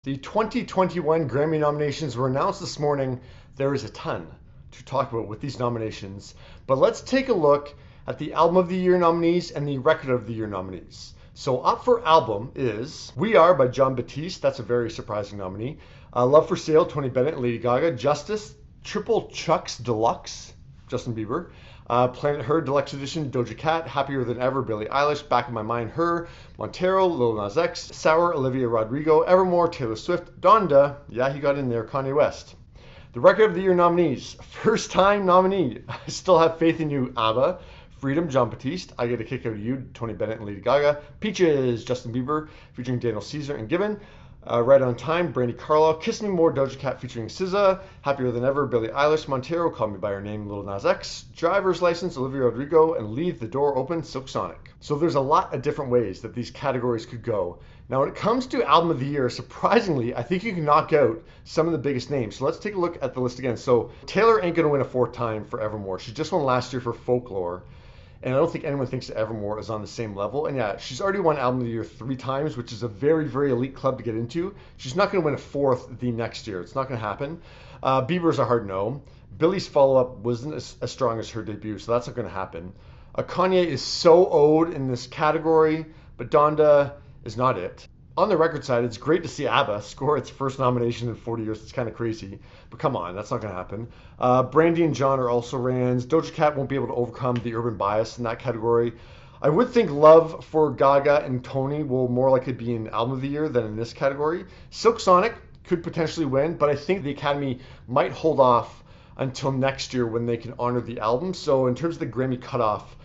The 2021 Grammy nominations were announced this morning. There is a ton to talk about with these nominations, but let's take a look at the Album of the Year nominees and the Record of the Year nominees. So up for album is We Are by Jon Batiste. That's a very surprising nominee. Love for Sale, Tony Bennett and Lady Gaga. Justice, Triple Chucks Deluxe, Justin Bieber. Planet Her Deluxe Edition, Doja Cat. Happier Than Ever, Billie Eilish. Back in My Mind, Her. Montero, Lil Nas X. Sour, Olivia Rodrigo. Evermore, Taylor Swift. Donda, yeah, he got in there, Kanye West. The Record of the Year nominees. First time nominee, I Still Have Faith in You, ABBA. Freedom, Jon Batiste. I Get a Kick Out of You, Tony Bennett and Lady Gaga. Peaches, Justin Bieber, featuring Daniel Caesar and Given. Right on Time, Brandy Carlisle. Kiss Me More, Doja Cat featuring SZA. Happier Than Ever, Billie Eilish. Montero, Call Me By Your Name, Lil Nas X. Driver's License, Olivia Rodrigo. And Leave the Door Open, Silk Sonic. So there's a lot of different ways that these categories could go. Now when it comes to Album of the Year, surprisingly, I think you can knock out some of the biggest names. So let's take a look at the list again. So Taylor ain't gonna win a fourth time for Evermore. She just won last year for Folklore. And I don't think anyone thinks that Evermore is on the same level. And yeah, she's already won Album of the Year 3 times, which is a very, very elite club to get into. She's not going to win a fourth the next year. It's not going to happen. Bieber's a hard no. Billie's follow-up wasn't as strong as her debut, so that's not going to happen. Kanye is so owed in this category, but Donda is not it. On the record side, it's great to see ABBA score its first nomination in 40 years. It's kind of crazy, but come on, that's not going to happen. Brandy and John are also rans. Doja Cat won't be able to overcome the urban bias in that category. I would think Love for Gaga and Tony will more likely be in Album of the Year than in this category. Silk Sonic could potentially win, but I think the Academy might hold off until next year when they can honor the album. So in terms of the Grammy cutoff,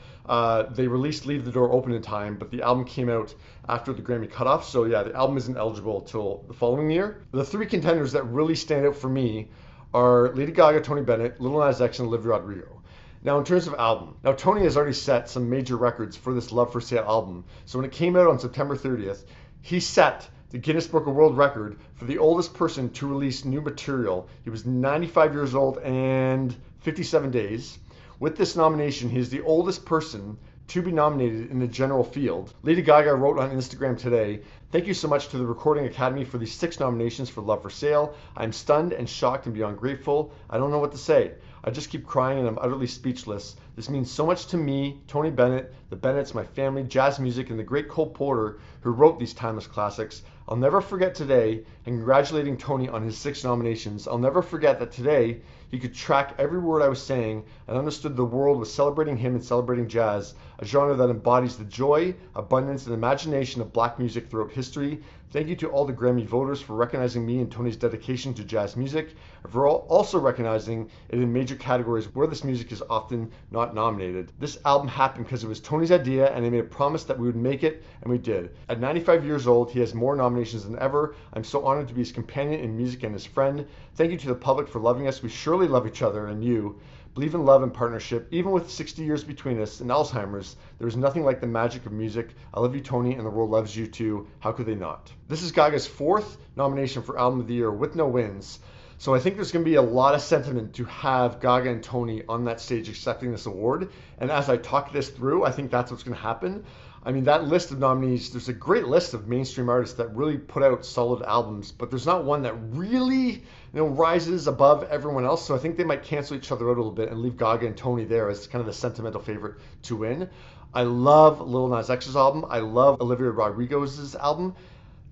they released Leave the Door Open in time, but the album came out after the Grammy cutoff. So yeah, the album isn't eligible till the following year. The 3 contenders that really stand out for me are Lady Gaga, Tony Bennett, Lil Nas X, and Olivia Rodrigo. Now in terms of album, now Tony has already set some major records for this Love for Sale album. So when it came out on September 30th, he set the Guinness Book of World Record for the oldest person to release new material. He was 95 years old and 57 days. With this nomination, he is the oldest person to be nominated in the general field. Lady Gaga wrote on Instagram today, "Thank you so much to the Recording Academy for these 6 nominations for Love for Sale. I'm stunned and shocked and beyond grateful. I don't know what to say. I just keep crying and I'm utterly speechless. This means so much to me, Tony Bennett, the Bennetts, my family, jazz music, and the great Cole Porter who wrote these timeless classics. I'll never forget today, and congratulating Tony on his 6 nominations. I'll never forget that today he could track every word I was saying and understood the world was celebrating him and celebrating jazz, a genre that embodies the joy, abundance, and imagination of black music throughout history. Thank you to all the Grammy voters for recognizing me and Tony's dedication to jazz music, and for also recognizing it in major categories where this music is often not nominated. This album happened because it was Tony's idea, and he made a promise that we would make it, and we did. At 95 years old, he has more nominations than ever. I'm so honored to be his companion in music and his friend. Thank you to the public for loving us. We surely love each other and you. Believe in love and partnership. Even with 60 years between us and Alzheimer's, there is nothing like the magic of music. I love you, Tony, and the world loves you too. How could they not?" This is Gaga's 4th nomination for Album of the Year with no wins. So I think there's going to be a lot of sentiment to have Gaga and Tony on that stage accepting this award. And as I talk this through, I think that's what's going to happen. I mean, that list of nominees, there's a great list of mainstream artists that really put out solid albums, but there's not one that really, rises above everyone else. So I think they might cancel each other out a little bit and leave Gaga and Tony there as kind of the sentimental favorite to win. I love Lil Nas X's album. I love Olivia Rodrigo's album.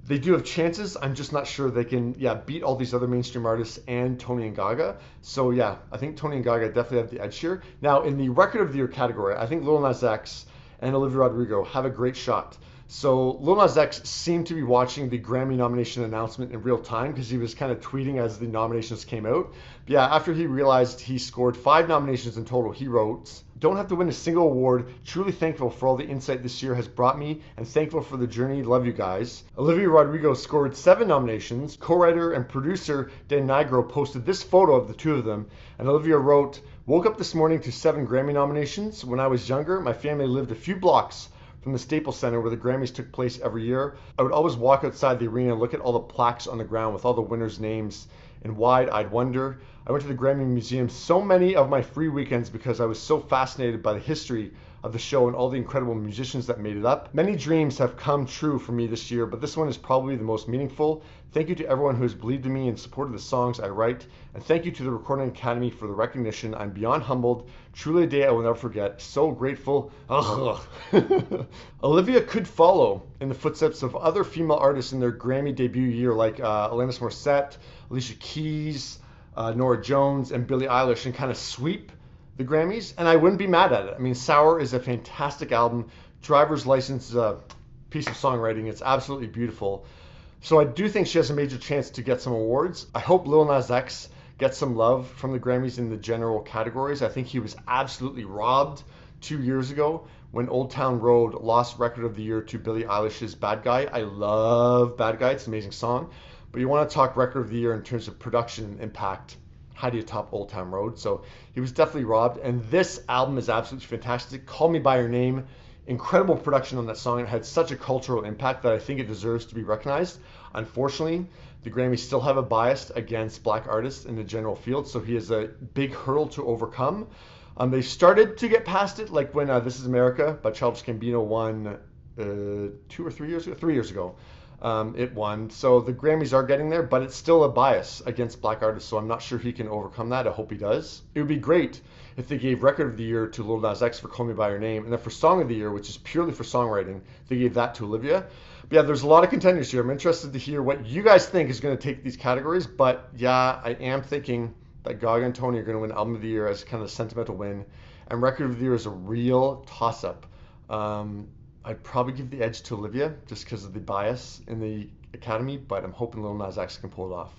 They do have chances. I'm just not sure they can, beat all these other mainstream artists and Tony and Gaga. So yeah, I think Tony and Gaga definitely have the edge here. Now in the Record of the Year category, I think Lil Nas X and Olivia Rodrigo have a great shot. So Lil Nas X seemed to be watching the Grammy nomination announcement in real time because he was kind of tweeting as the nominations came out. But yeah, after he realized he scored 5 nominations in total, he wrote, "Don't have to win a single award. Truly thankful for all the insight this year has brought me and thankful for the journey. Love you guys." Olivia Rodrigo scored 7 nominations. Co-writer and producer Dan Nigro posted this photo of the two of them, and Olivia wrote, "Woke up this morning to 7 Grammy nominations. When I was younger, my family lived a few blocks from the Staples Center where the Grammys took place every year. I would always walk outside the arena and look at all the plaques on the ground with all the winners' names in wide-eyed wonder. I went to the Grammy Museum so many of my free weekends because I was so fascinated by the history of the show and all the incredible musicians that made it up. Many dreams have come true for me this year, but this one is probably the most meaningful. Thank you to everyone who has believed in me and supported the songs I write, and thank you to the Recording Academy for the recognition. I'm beyond humbled. Truly a day I will never forget. So grateful. Ugh. Olivia could follow in the footsteps of other female artists in their Grammy debut year, like Alanis Morissette, Alicia Keys, Norah Jones, and Billie Eilish, and kind of sweep the Grammys, and I wouldn't be mad at it. I mean, Sour is a fantastic album. Driver's License is a piece of songwriting. It's absolutely beautiful. So I do think she has a major chance to get some awards. I hope Lil Nas X gets some love from the Grammys in the general categories. I think he was absolutely robbed 2 years ago when Old Town Road lost Record of the Year to Billie Eilish's Bad Guy. I love Bad Guy. It's an amazing song. But you want to talk Record of the Year in terms of production and impact. How do you top Old Town Road? So he was definitely robbed. And this album is absolutely fantastic. Call Me By Your Name. Incredible production on that song. It had such a cultural impact that I think it deserves to be recognized. Unfortunately, the Grammys still have a bias against black artists in the general field. So he has a big hurdle to overcome. They started to get past it, like when This Is America by Childish Gambino won 2 or 3 years ago? 3 years ago. It won. So the Grammys are getting there, but it's still a bias against black artists. So I'm not sure he can overcome that. I hope he does. It would be great if they gave Record of the Year to Lil Nas X for Call Me By Your Name. And then for Song of the Year, which is purely for songwriting, they gave that to Olivia. But yeah, there's a lot of contenders here. I'm interested to hear what you guys think is going to take these categories. But yeah, I am thinking that Gaga and Tony are going to win Album of the Year as kind of a sentimental win. And Record of the Year is a real toss-up. I'd probably give the edge to Olivia just because of the bias in the Academy, but I'm hoping Lil Nas X can pull it off.